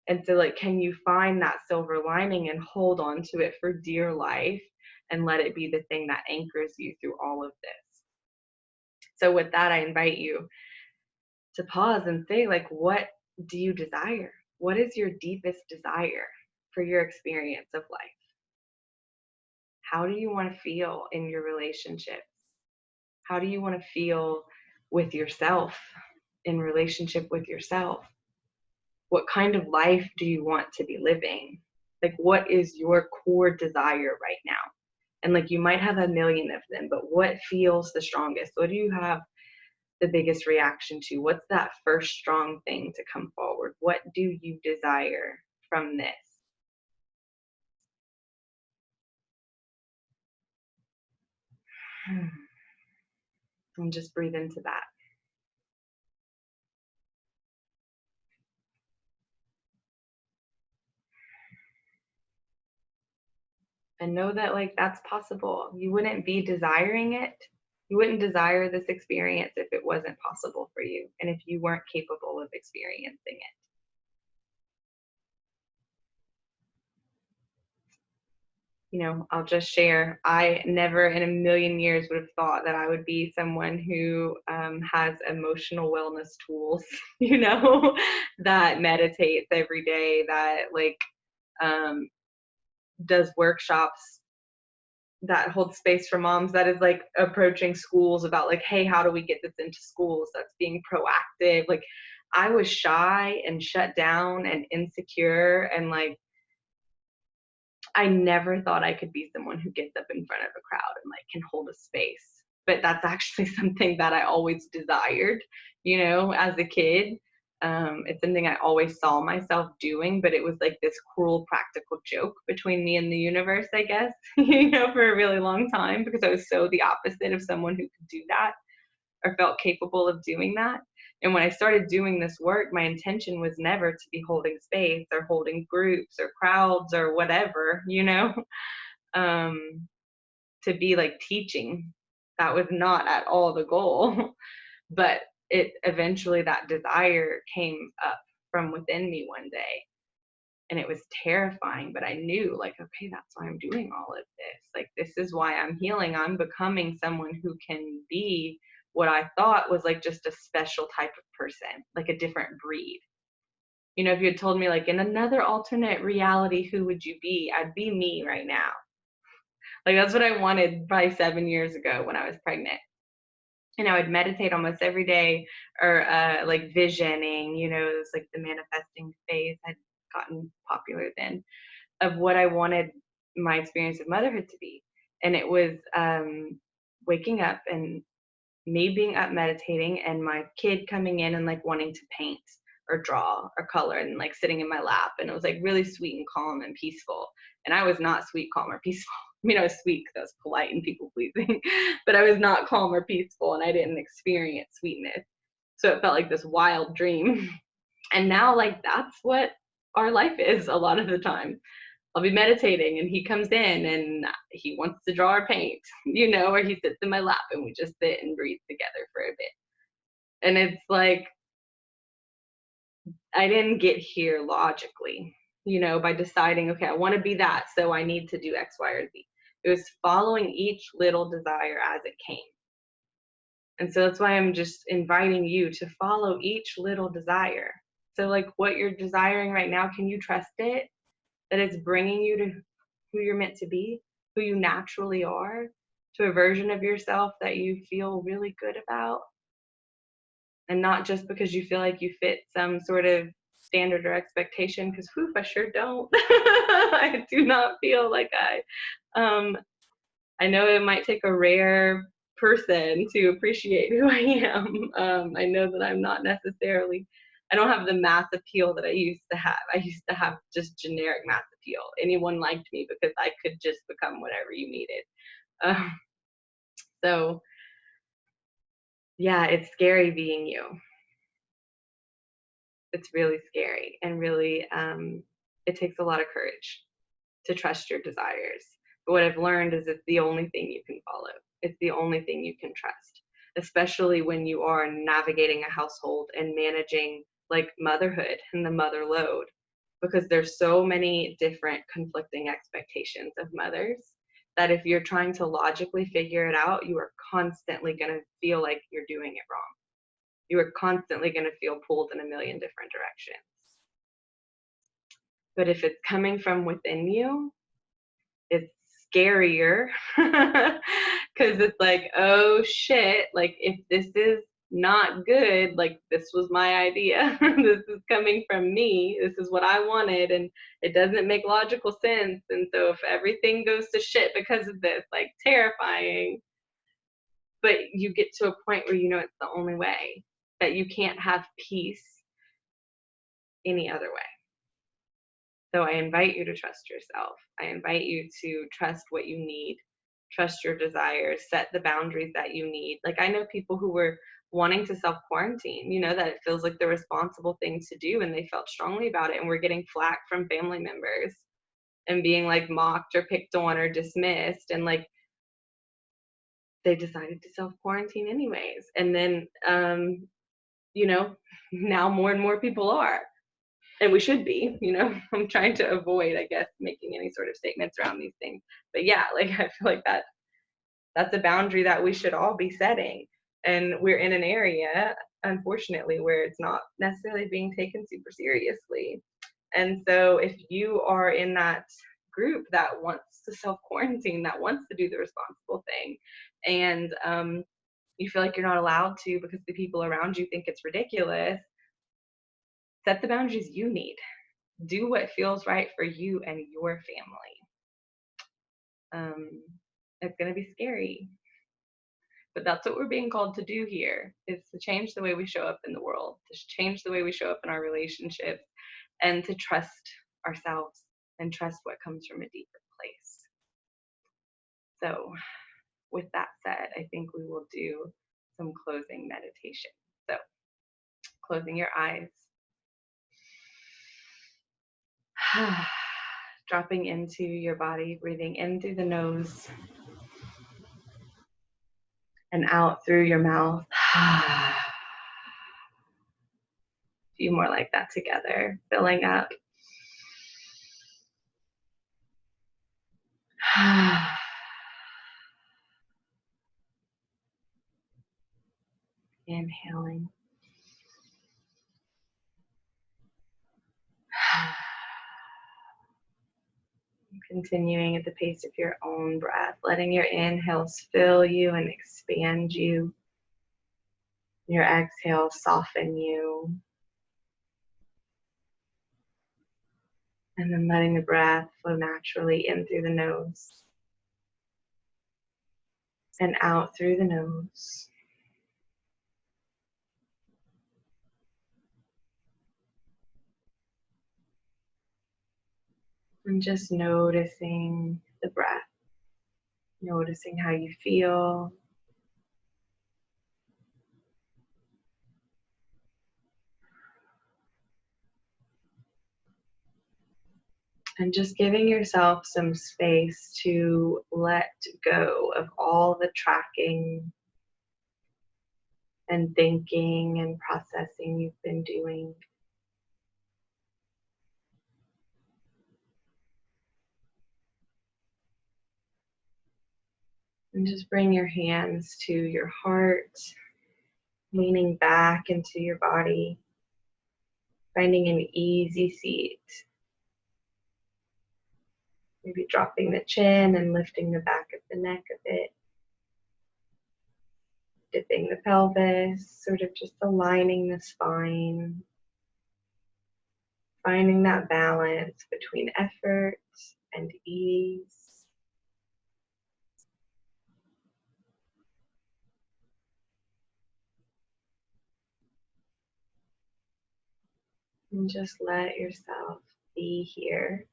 And so, like, can you find that silver lining and hold on to it for dear life and let it be the thing that anchors you through all of this? So, with that, I invite you to pause and say, like, what do you desire? What is your deepest desire for your experience of life? How do you want to feel in your relationships? How do you want to feel with yourself, in relationship with yourself? What kind of life do you want to be living? Like, what is your core desire right now? And like, you might have a million of them, but what feels the strongest? What do you have the biggest reaction to? What's that first strong thing to come forward? What do you desire from this? And just breathe into that. And know that, like, that's possible. You wouldn't be desiring it. You wouldn't desire this experience if it wasn't possible for you and if you weren't capable of experiencing it. I'll just share, I never in a million years would have thought that I would be someone who has emotional wellness tools, that meditates every day, that like um, does workshops, that holds space for moms, that is like approaching schools about like, hey, how do we get this into schools? That's being proactive. Like, I was shy and shut down and insecure, and like, I never thought I could be someone who gets up in front of a crowd and like can hold a space. But that's actually something that I always desired, as a kid. It's something I always saw myself doing, but it was like this cruel practical joke between me and the universe, I guess, for a really long time, because I was so the opposite of someone who could do that or felt capable of doing that. And when I started doing this work, my intention was never to be holding space or holding groups or crowds or whatever, to be like teaching. That was not at all the goal. But it eventually, that desire came up from within me one day, and it was terrifying, but I knew, like, okay, that's why I'm doing all of this. Like, this is why I'm healing. I'm becoming someone who can be what I thought was like just a special type of person, like a different breed. You know, if you had told me, like, in another alternate reality, who would you be? I'd be me right now. Like, that's what I wanted probably 7 years ago when I was pregnant. And I would meditate almost every day, or like visioning, it was like the manifesting phase had gotten popular then, of what I wanted my experience of motherhood to be. And it was waking up and me being up meditating and my kid coming in and like wanting to paint or draw or color and like sitting in my lap. And it was like really sweet and calm and peaceful. And I was not sweet, calm, or peaceful. I mean, I was sweet because I was polite and people pleasing, but I was not calm or peaceful, and I didn't experience sweetness. So it felt like this wild dream. And now, like, that's what our life is a lot of the time. I'll be meditating and he comes in and he wants to draw or paint, or he sits in my lap and we just sit and breathe together for a bit. And it's like, I didn't get here logically, by deciding, okay, I want to be that, so I need to do X, Y, or Z. It was following each little desire as it came. And so that's why I'm just inviting you to follow each little desire. So, like, what you're desiring right now, can you trust it? That it's bringing you to who you're meant to be, who you naturally are, to a version of yourself that you feel really good about, and not just because you feel like you fit some sort of standard or expectation, because whoof, I sure don't. I do not feel like I know it might take a rare person to appreciate who I am. I know that I'm not necessarily, I don't have the mass appeal that I used to have. I used to have just generic mass appeal. Anyone liked me because I could just become whatever you needed. Um, so, yeah, it's scary being you. It's really scary, and really, it takes a lot of courage to trust your desires. But what I've learned is it's the only thing you can follow. It's the only thing you can trust, especially when you are navigating a household and managing like motherhood and the mother load, because there's so many different conflicting expectations of mothers that if you're trying to logically figure it out, you are constantly going to feel like you're doing it wrong. You are constantly going to feel pulled in a million different directions. But if it's coming from within you, it's scarier because it's like, oh shit, like if this is not good, like this was my idea. This is coming from me. This is what I wanted, and it doesn't make logical sense. And so if everything goes to shit because of this, like terrifying. But you get to a point where it's the only way, that you can't have peace any other way. So I invite you to trust yourself. I invite you to trust what you need, trust your desires, set the boundaries that you need. Like, I know people who were wanting to self quarantine, that it feels like the responsible thing to do, and they felt strongly about it, and we're getting flack from family members and being like mocked or picked on or dismissed. And like, they decided to self quarantine anyways. And then, now more and more people are, and we should be. I'm trying to avoid, I guess, making any sort of statements around these things. But yeah, like, I feel like that's a boundary that we should all be setting. And we're in an area, unfortunately, where it's not necessarily being taken super seriously. And so if you are in that group that wants to self quarantine, that wants to do the responsible thing, and you feel like you're not allowed to because the people around you think it's ridiculous, set the boundaries you need. Do what feels right for you and your family. It's going to be scary, but that's what we're being called to do here, is to change the way we show up in the world, to change the way we show up in our relationships, and to trust ourselves and trust what comes from a deeper place. So with that said, I think we will do some closing meditation. So closing your eyes, dropping into your body, breathing in through the nose and out through your mouth. A few more like that together, filling up. Inhaling. Continuing at the pace of your own breath, letting your inhales fill you and expand you. Your exhales soften you. And then letting the breath flow naturally in through the nose and out through the nose. And just noticing the breath, noticing how you feel. And just giving yourself some space to let go of all the tracking and thinking and processing you've been doing. And just bring your hands to your heart, leaning back into your body, finding an easy seat. Maybe dropping the chin and lifting the back of the neck a bit. Dipping the pelvis, sort of just aligning the spine. Finding that balance between effort and ease. And just let yourself be here.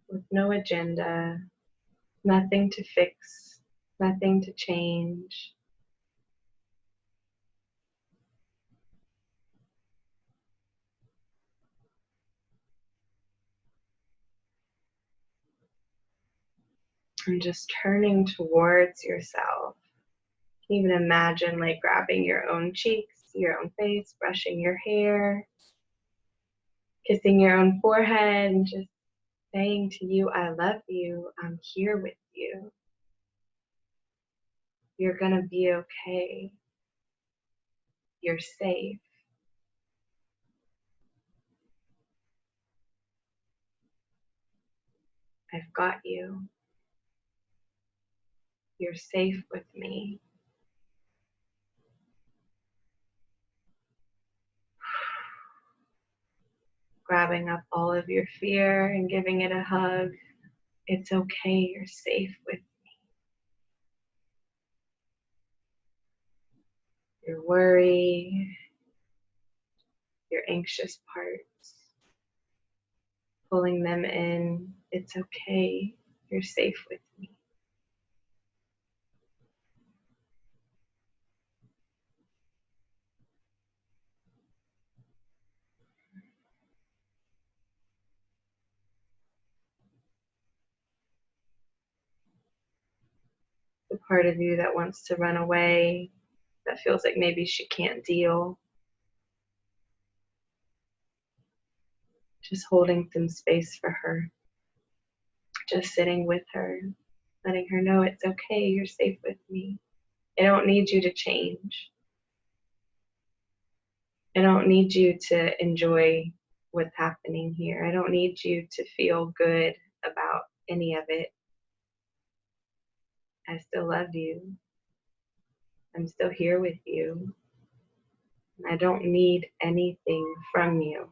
With no agenda, nothing to fix, nothing to change. And just turning towards yourself. You can even imagine like grabbing your own cheeks, your own face, brushing your hair, kissing your own forehead, and just saying to you, I love you, I'm here with you. You're gonna be okay. You're safe. I've got you. You're safe with me. Grabbing up all of your fear and giving it a hug. It's okay, you're safe with me. Your worry, your anxious parts, pulling them in. It's okay, you're safe with me. The part of you that wants to run away, that feels like maybe she can't deal. Just holding some space for her. Just sitting with her, letting her know it's okay, you're safe with me. I don't need you to change. I don't need you to enjoy what's happening here. I don't need you to feel good about any of it. I still love you. I'm still here with you. I don't need anything from you.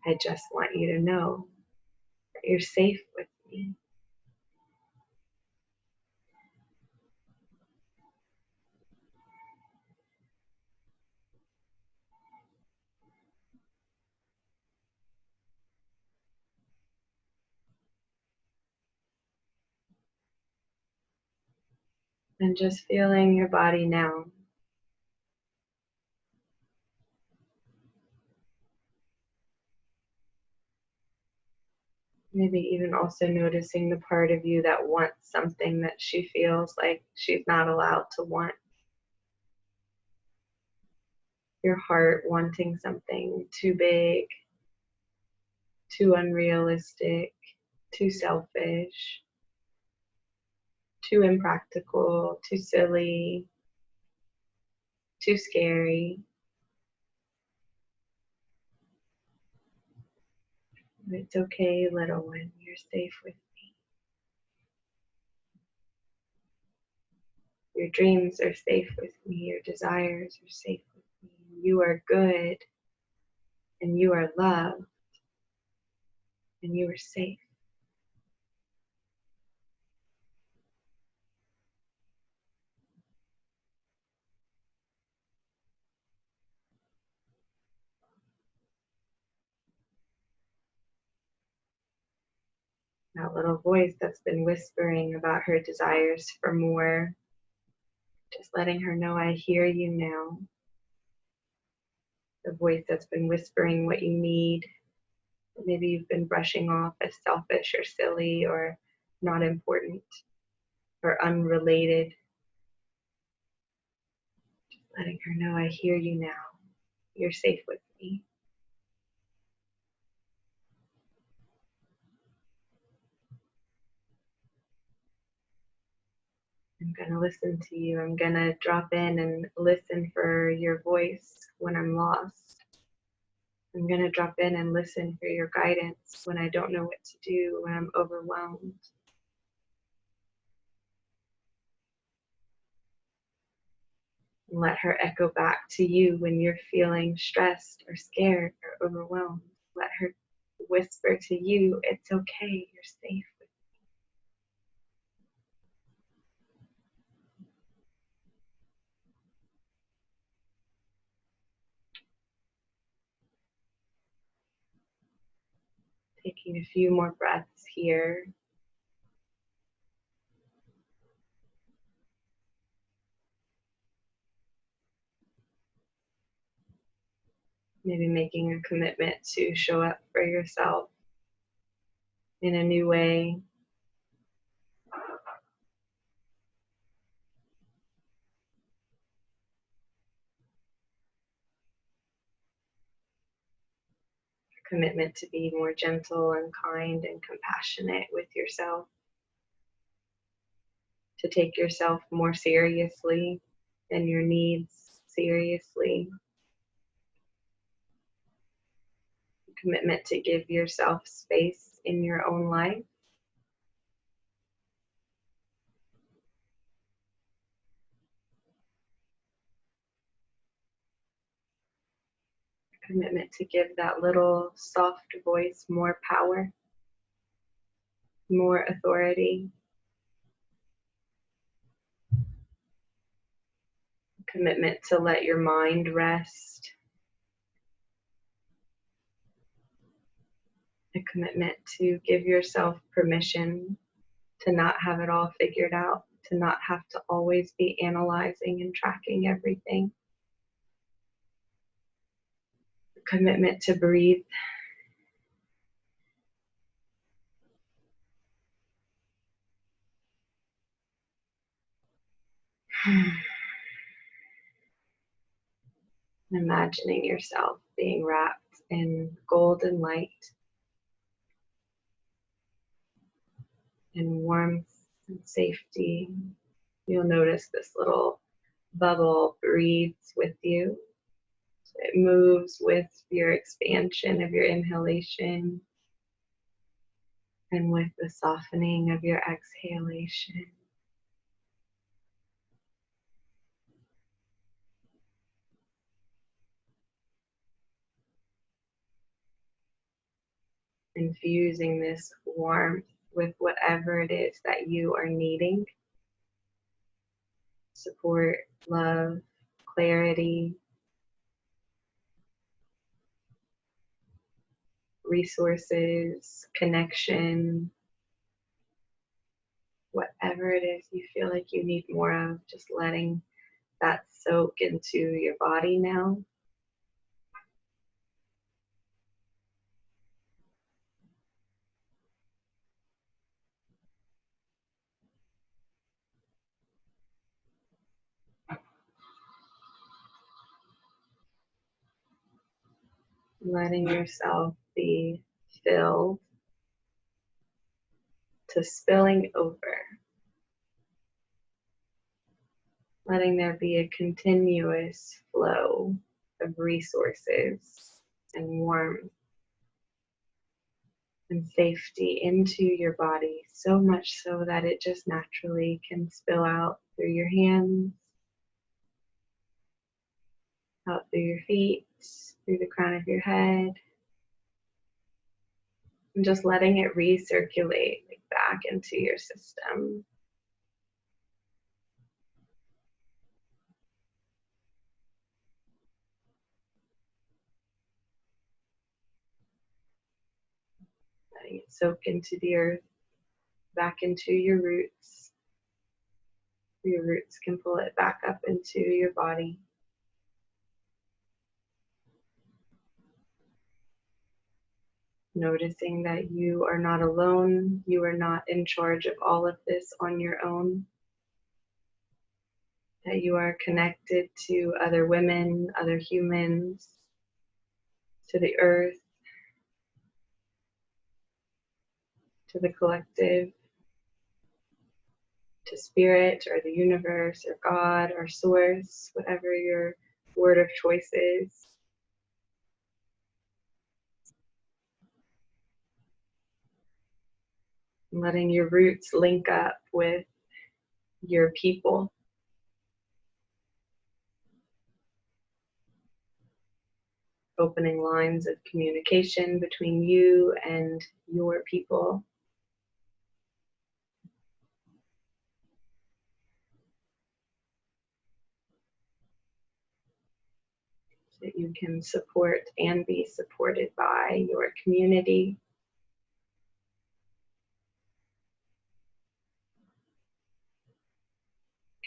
I just want you to know that you're safe with me. And just feeling your body now. Maybe even also noticing the part of you that wants something that she feels like she's not allowed to want. Your heart wanting something too big, too unrealistic, too selfish, too impractical, too silly, too scary. It's okay, little one, you're safe with me. Your dreams are safe with me, your desires are safe with me. You are good, and you are loved, and you are safe. That little voice that's been whispering about her desires for more, just letting her know, I hear you now. The voice that's been whispering what you need, that maybe you've been brushing off as selfish or silly or not important or unrelated. Just letting her know, I hear you now. You're safe with me. I'm going to listen to you. I'm going to drop in and listen for your voice when I'm lost. I'm going to drop in and listen for your guidance when I don't know what to do, when I'm overwhelmed. And let her echo back to you when you're feeling stressed or scared or overwhelmed. Let her whisper to you, it's okay, you're safe. Taking a few more breaths here. Maybe making a commitment to show up for yourself in a new way. A commitment to be more gentle and kind and compassionate with yourself. To take yourself more seriously and your needs seriously. A commitment to give yourself space in your own life. Commitment to give that little soft voice more power, more authority. Commitment to let your mind rest. A commitment to give yourself permission to not have it all figured out, to not have to always be analyzing and tracking everything. A commitment to breathe. Imagining yourself being wrapped in golden light and warmth and safety. You'll notice this little bubble breathes with you. It moves with your expansion of your inhalation and with the softening of your exhalation. Infusing this warmth with whatever it is that you are needing. Support, love, clarity, resources, connection, whatever it is you feel like you need more of, just letting that soak into your body now. letting yourself be filled to spilling over, letting there be a continuous flow of resources and warmth and safety into your body, so much so that it just naturally can spill out through your hands, out through your feet, through the crown of your head, and just letting it recirculate back into your system. Letting it soak into the earth, back into your roots. Your roots can pull it back up into your body. Noticing that you are not alone, you are not in charge of all of this on your own, that you are connected to other women, other humans, to the earth, to the collective, to spirit or the universe or God or source, whatever your word of choice is. Letting your roots link up with your people. Opening lines of communication between you and your people. So that you can support and be supported by your community.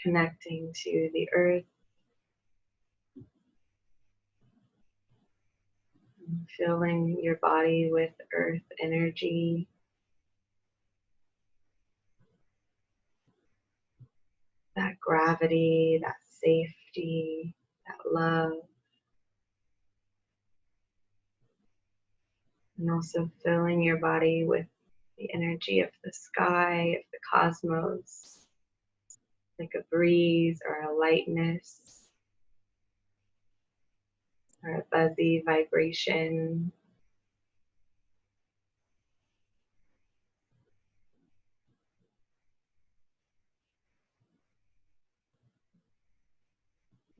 Connecting to the earth. Filling your body with earth energy. That gravity, that safety, that love. And also filling your body with the energy of the sky, of the cosmos, like a breeze or a lightness, or a buzzy vibration.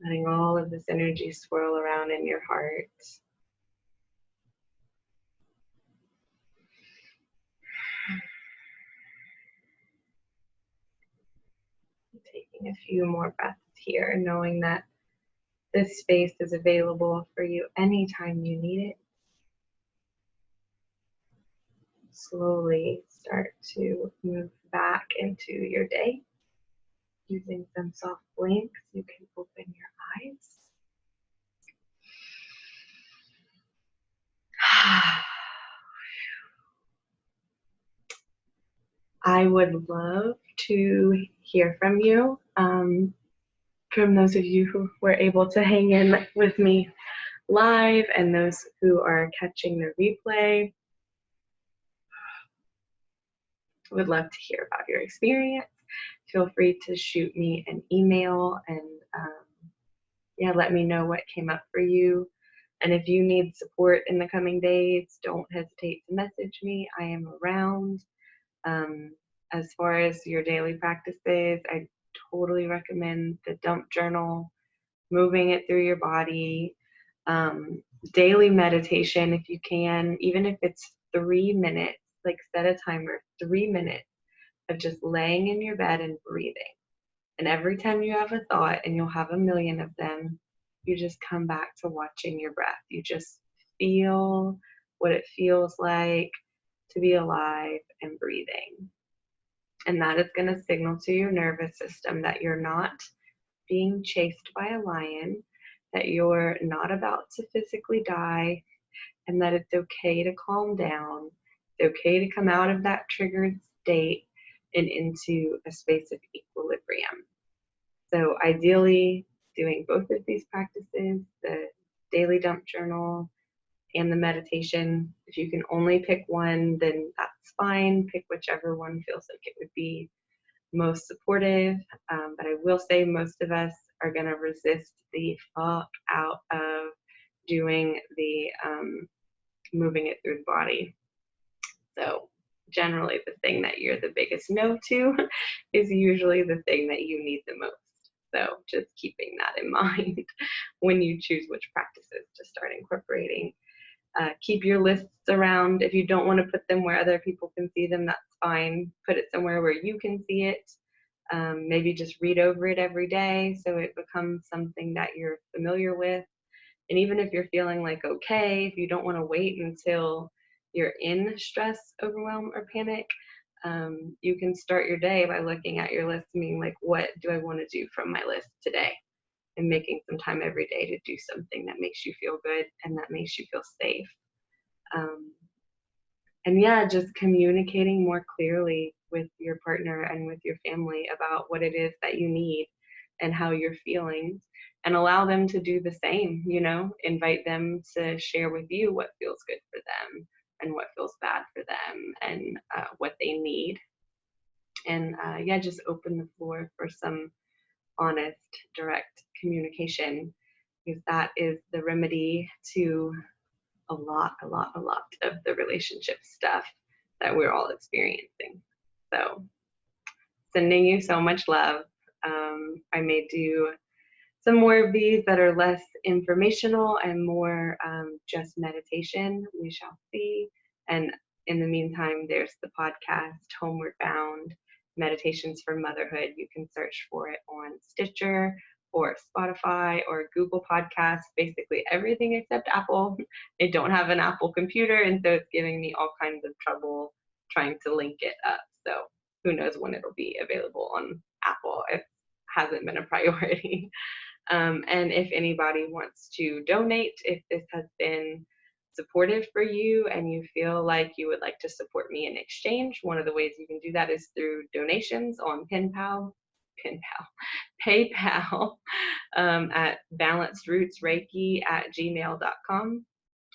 Letting all of this energy swirl around in your heart. Taking a few more breaths here, knowing that this space is available for you anytime you need it. Slowly start to move back into your day. Using some soft blinks, you can open your eyes. I would love to hear from you, from those of you who were able to hang in with me live and those who are catching the replay. Would love to hear about your experience. Feel free to shoot me an email and let me know what came up for you. And if you need support in the coming days, don't hesitate to message me. I am around. As far as your daily practices, I totally recommend the dump journal, moving it through your body, daily meditation if you can, even if it's 3 minutes, like set a timer, 3 minutes of just laying in your bed and breathing. And every time you have a thought, and you'll have a million of them, you just come back to watching your breath. You just feel what it feels like to be alive and breathing. And that is going to signal to your nervous system that you're not being chased by a lion, that you're not about to physically die, and that it's okay to calm down. It's okay to come out of that triggered state and into a space of equilibrium. So ideally, doing both of these practices, the daily dump journal and the meditation. If you can only pick one, then that's fine. Pick whichever one feels like it would be most supportive. But I will say most of us are going to resist the fuck out of doing the moving it through the body. So generally the thing that you're the biggest no to is usually the thing that you need the most. So just keeping that in mind when you choose which practices to start incorporating. Keep your lists around. If you don't want to put them where other people can see them, that's fine. Put it somewhere where you can see it. Maybe just read over it every day so it becomes something that you're familiar with. And even if you're feeling like okay, if you don't want to wait until you're in stress, overwhelm, or panic, you can start your day by looking at your list and being like, what do I want to do from my list today? And making some time every day to do something that makes you feel good and that makes you feel safe. Um, and yeah, just communicating more clearly with your partner and with your family about what it is that you need and how you're feeling, and allow them to do the same. Invite them to share with you what feels good for them and what feels bad for them, and what they need. And yeah, just open the floor for some honest, direct communication, because that is the remedy to a lot of the relationship stuff that we're all experiencing. So, sending you so much love. I may do some more of these that are less informational and more just meditation. We shall see. And in the meantime, there's the podcast, Homeward Bound Meditations for Motherhood. You can search for it on Stitcher or Spotify or Google Podcasts, basically everything except Apple. I don't have an Apple computer, and so it's giving me all kinds of trouble trying to link it up. So who knows when it'll be available on Apple. It hasn't been a priority. And if anybody wants to donate, if this has been supportive for you and you feel like you would like to support me in exchange, one of the ways you can do that is through donations on PayPal, at balancedrootsreiki@gmail.com.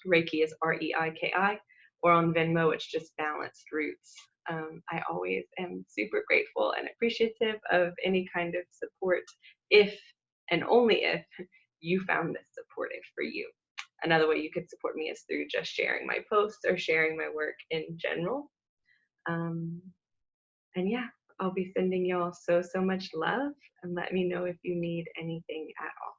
Reiki is Reiki, or on Venmo, it's just Balanced Roots. I always am super grateful and appreciative of any kind of support if and only if you found this supportive for you. Another way you could support me is through just sharing my posts or sharing my work in general. Um, and yeah, I'll be sending y'all so much love, and let me know if you need anything at all.